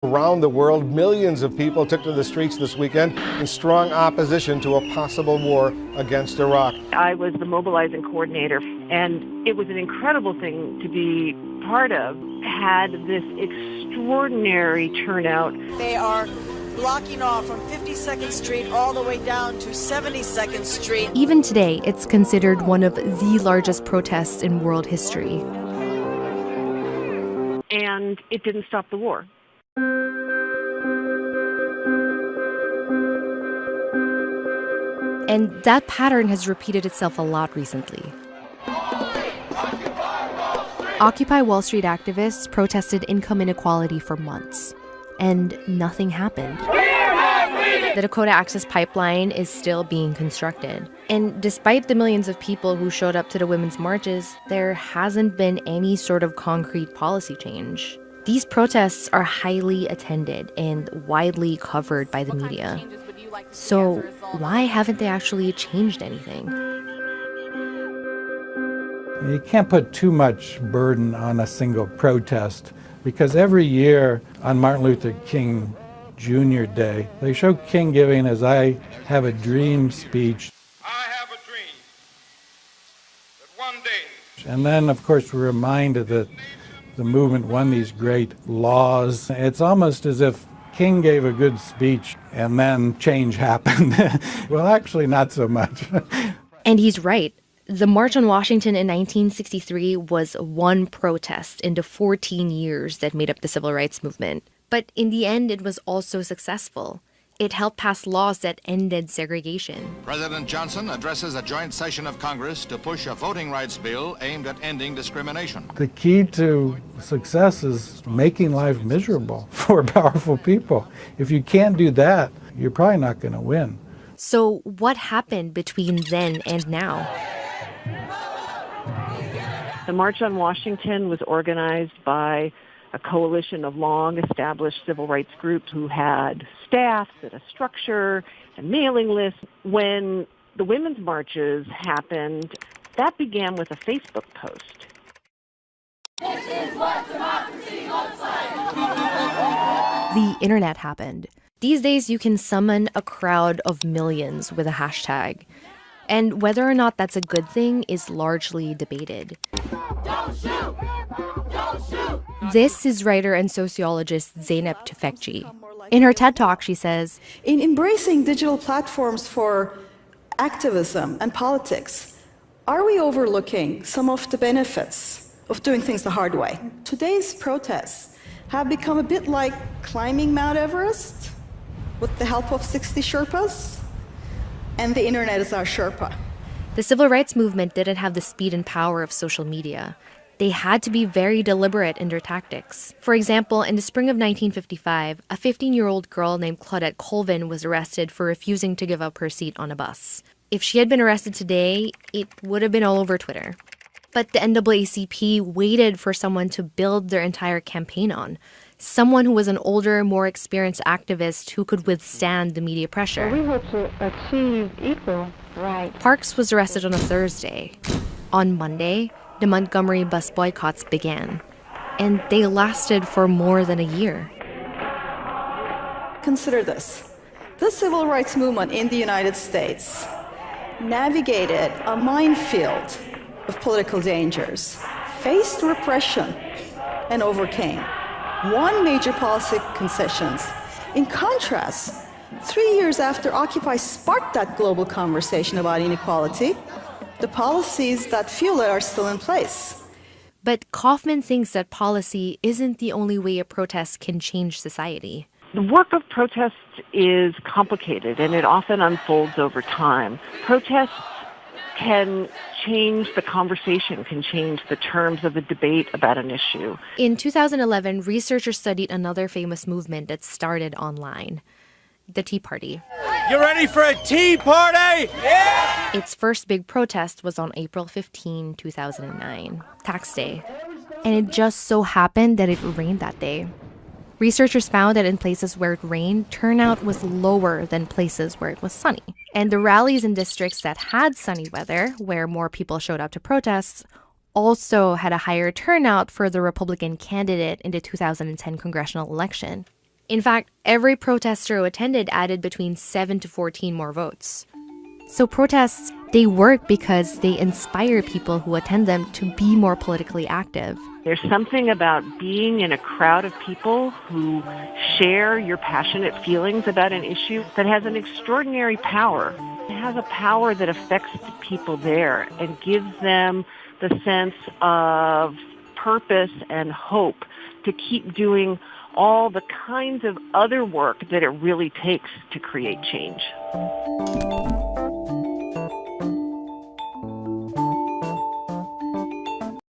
Around the world, millions of people took to the streets this weekend in strong opposition to a possible war against Iraq. I was the mobilizing coordinator, and it was an incredible thing to be part of. Had this extraordinary turnout. They are blocking off from 52nd Street all the way down to 72nd Street. Even today, it's considered one of the largest protests in world history. And it didn't stop the war. And that pattern has repeated itself a lot recently. Occupy Wall Street activists protested income inequality for months, and nothing happened. The Dakota Access Pipeline is still being constructed. And despite the millions of people who showed up to the women's marches, there hasn't been any sort of concrete policy change. These protests are highly attended and widely covered by the media. So why haven't they actually changed anything? You can't put too much burden on a single protest because every year on Martin Luther King Jr. Day, they show King giving his I Have a Dream speech. I have a dream that one day. And then, of course, we're reminded that the movement won these great laws. It's almost as if King gave a good speech and then change happened. Well, actually, not so much. And he's right. The March on Washington in 1963 was one protest in the 14 years that made up the civil rights movement. But in the end, it was also successful. It helped pass laws that ended segregation. President Johnson addresses a joint session of Congress to push a voting rights bill aimed at ending discrimination. The key to success is making life miserable for powerful people. If you can't do that, you're probably not going to win. So what happened between then and now? The March on Washington was organized by a coalition of long-established civil rights groups who had staffs and a structure and mailing lists. When the women's marches happened, that began with a Facebook post. This is what democracy looks like. The internet happened. These days, you can summon a crowd of millions with a hashtag. And whether or not that's a good thing is largely debated. Don't shoot! Don't shoot! This is writer and sociologist Zeynep Tufekci. In her TED Talk, she says, in embracing digital platforms for activism and politics, are we overlooking some of the benefits of doing things the hard way? Today's protests have become a bit like climbing Mount Everest with the help of 60 Sherpas, and the internet is our Sherpa. The civil rights movement didn't have the speed and power of social media. They had to be very deliberate in their tactics. For example, in the spring of 1955, a 15-year-old girl named Claudette Colvin was arrested for refusing to give up her seat on a bus. If she had been arrested today, it would have been all over Twitter. But the NAACP waited for someone to build their entire campaign on. Someone who was an older, more experienced activist who could withstand the media pressure. We were to achieve equal rights. Parks was arrested on a Thursday. On Monday, the Montgomery bus boycotts began. And they lasted for more than a year. Consider this. The civil rights movement in the United States navigated a minefield of political dangers, faced repression, and overcame. One major policy concessions. In contrast, 3 years after Occupy sparked that global conversation about inequality, the policies that fuel it are still in place. But Kaufman thinks that policy isn't the only way a protest can change society. The work of protest is complicated, and it often unfolds over time. Protests can change the conversation, can change the terms of a debate about an issue. In 2011, researchers studied another famous movement that started online, the Tea Party. You ready for a tea party? Yeah! Its first big protest was on April 15, 2009, Tax Day. And it just so happened that it rained that day. Researchers found that in places where it rained, turnout was lower than places where it was sunny. And the rallies in districts that had sunny weather, where more people showed up to protests, also had a higher turnout for the Republican candidate in the 2010 congressional election. In fact, every protester who attended added between 7 to 14 more votes. So protests, they work because they inspire people who attend them to be more politically active. There's something about being in a crowd of people who share your passionate feelings about an issue that has an extraordinary power. It has a power that affects the people there and gives them the sense of purpose and hope to keep doing all the kinds of other work that it really takes to create change.